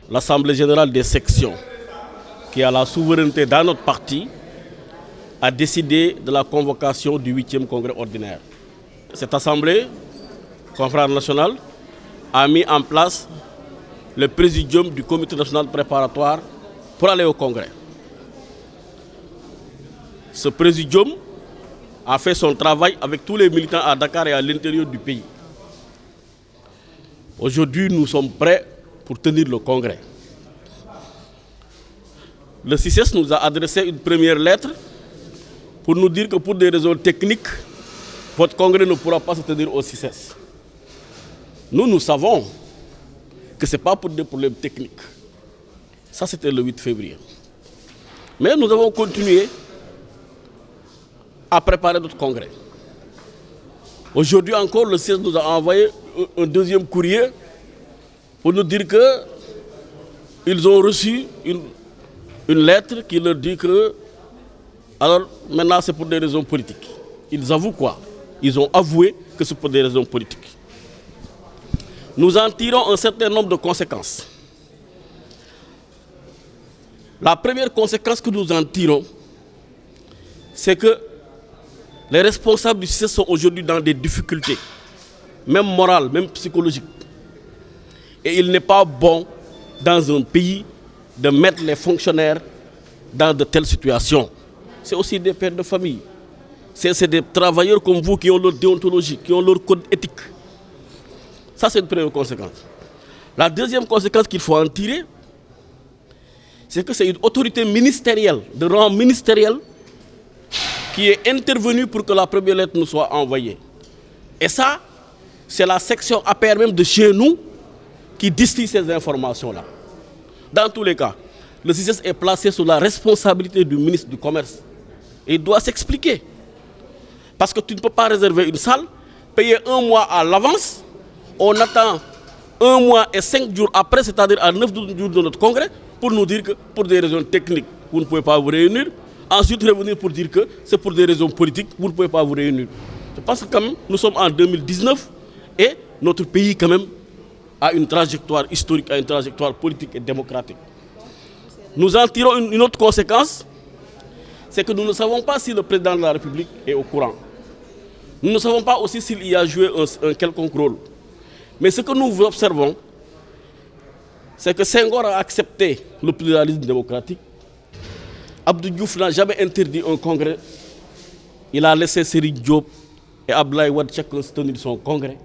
l'Assemblée générale des sections, qui a la souveraineté dans notre parti, a décidé de la convocation du 8e congrès ordinaire. Cette assemblée, confrère national, a mis en place le présidium du comité national préparatoire pour aller au congrès. Ce présidium a fait son travail avec tous les militants à Dakar et à l'intérieur du pays. Aujourd'hui, nous sommes prêts pour tenir le congrès. Le CICES nous a adressé une première lettre pour nous dire que pour des raisons techniques, votre congrès ne pourra pas se tenir au CICES. Nous savons que ce n'est pas pour des problèmes techniques. Ça, c'était le 8 février. Mais nous avons continué à préparer notre congrès. Aujourd'hui encore, le CICES nous a envoyé un deuxième courrier pour nous dire qu'ils ont reçu une lettre qui leur dit que, alors maintenant c'est pour des raisons politiques. Ils avouent quoi? Ils ont avoué que c'est pour des raisons politiques. Nous en tirons un certain nombre de conséquences. La première conséquence que nous en tirons, c'est que les responsables du CICES sont aujourd'hui dans des difficultés, même morales, même psychologiques. Et il n'est pas bon dans un pays de mettre les fonctionnaires dans de telles situations. C'est aussi des pères de famille. C'est des travailleurs comme vous qui ont leur déontologie, qui ont leur code éthique. Ça, c'est une première conséquence. La deuxième conséquence qu'il faut en tirer, c'est que c'est une autorité ministérielle, de rang ministériel, qui est intervenue pour que la première lettre nous soit envoyée. Et ça, c'est la section APR même de chez nous qui distille ces informations-là. Dans tous les cas, le CICES est placé sous la responsabilité du ministre du Commerce. Et il doit s'expliquer. Parce que tu ne peux pas réserver une salle, payer 1 mois à l'avance, on attend 1 mois et 5 jours après, c'est-à-dire à 9 jours de notre congrès, pour nous dire que pour des raisons techniques, vous ne pouvez pas vous réunir. Ensuite, revenir pour dire que c'est pour des raisons politiques, vous ne pouvez pas vous réunir. Je pense que quand même, nous sommes en 2019 et notre pays quand même a une trajectoire historique, a une trajectoire politique et démocratique. Nous en tirons une autre conséquence, c'est que nous ne savons pas si le président de la République est au courant. Nous ne savons pas aussi s'il y a joué un quelconque rôle. Mais ce que nous observons, c'est que Senghor a accepté le pluralisme démocratique. Abdou Diouf n'a jamais interdit un congrès. Il a laissé Serigne Diop et Abdoulaye Wade chacun se tenir son congrès.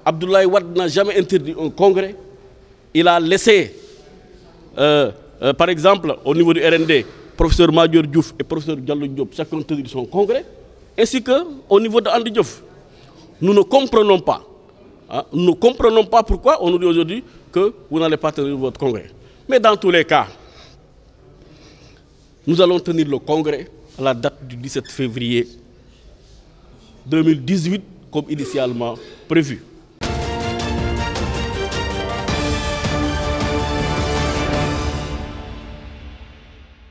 Abdoulaye Wade n'a jamais interdit un congrès. Il a laissé, par exemple, au niveau du RND, professeur Madior Diouf et professeur Diallo Diop chacun tenir son congrès. Ainsi qu'au niveau de Andi Diouf. Nous ne comprenons pas. Nous ne comprenons pas pourquoi on nous dit aujourd'hui que vous n'allez pas tenir votre congrès. Mais dans tous les cas, nous allons tenir le congrès à la date du 17 février 2018 comme initialement prévu.